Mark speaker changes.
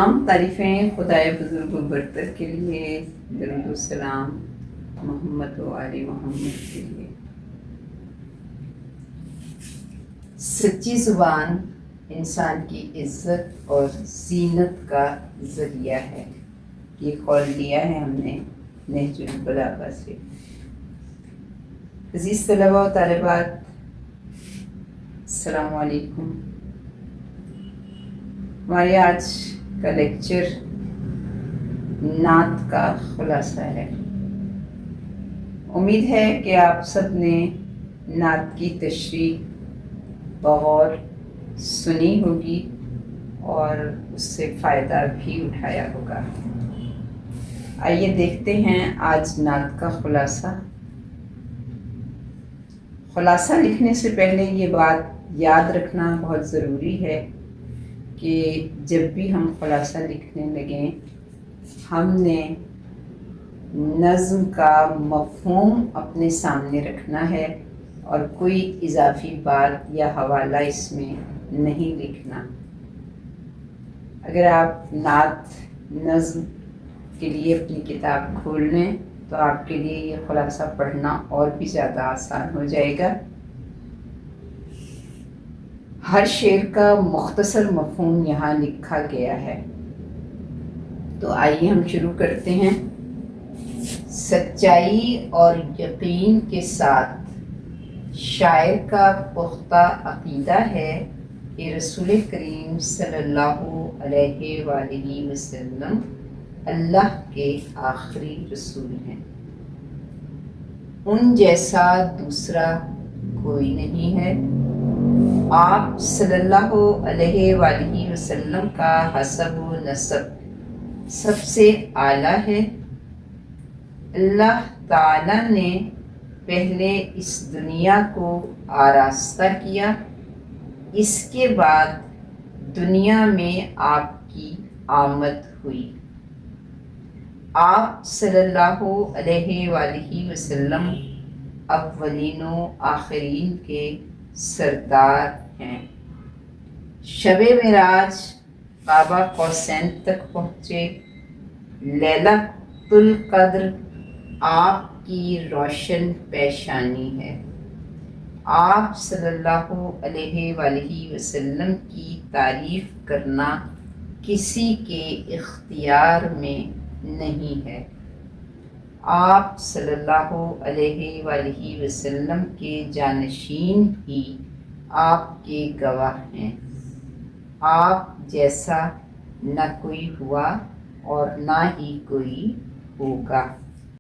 Speaker 1: تمام تعریفیں خدائے بزرگ و برتر کے لیے، درود و سلام محمد و آل محمد کے لیے۔ سچی زبان انسان کی عزت اور زینت کا ذریعہ ہے، یہ قول لیا ہے ہم نے نہج البلاغہ سے۔ عزیز طلباء و طالبات، السلام علیکم۔ ہمارے آج کا لیکچر نعت کا خلاصہ ہے۔ امید ہے کہ آپ سب نے نعت کی تشریح بغور سنی ہوگی اور اس سے فائدہ بھی اٹھایا ہوگا۔ آئیے دیکھتے ہیں آج نعت کا خلاصہ۔ خلاصہ لکھنے سے پہلے یہ بات یاد رکھنا بہت ضروری ہے کہ جب بھی ہم خلاصہ لکھنے لگیں، ہم نے نظم کا مفہوم اپنے سامنے رکھنا ہے اور کوئی اضافی بات یا حوالہ اس میں نہیں لکھنا۔ اگر آپ نعت نظم کے لیے اپنی کتاب کھول لیں تو آپ کے لیے یہ خلاصہ پڑھنا اور بھی زیادہ آسان ہو جائے گا۔ ہر شعر کا مختصر مفہوم یہاں لکھا گیا ہے، تو آئیے ہم شروع کرتے ہیں۔ سچائی اور یقین کے ساتھ شاعر کا پختہ عقیدہ ہے کہ رسول کریم صلی اللہ علیہ وآلہ وسلم اللہ کے آخری رسول ہیں، ان جیسا دوسرا کوئی نہیں ہے۔ آپ صلی اللہ علیہ وآلہ وسلم کا حسب و نسب سب سے اعلیٰ ہے۔ اللہ تعالیٰ نے پہلے اس دنیا کو آراستہ کیا، اس کے بعد دنیا میں آپ کی آمد ہوئی۔ آپ صلی اللہ علیہ وآلہ وسلم اولین و آخرین کے سردار ہیں۔ شب معراج قاب قوسین تک پہنچے۔ لیلۃ القدر آپ کی روشن پیشانی ہے۔ آپ صلی اللہ علیہ وآلہ وسلم کی تعریف کرنا کسی کے اختیار میں نہیں ہے۔ آپ صلی اللہ علیہ وآلہ وسلم کے جانشین ہی آپ کے گواہ ہیں۔ آپ جیسا نہ کوئی ہوا اور نہ ہی کوئی ہوگا۔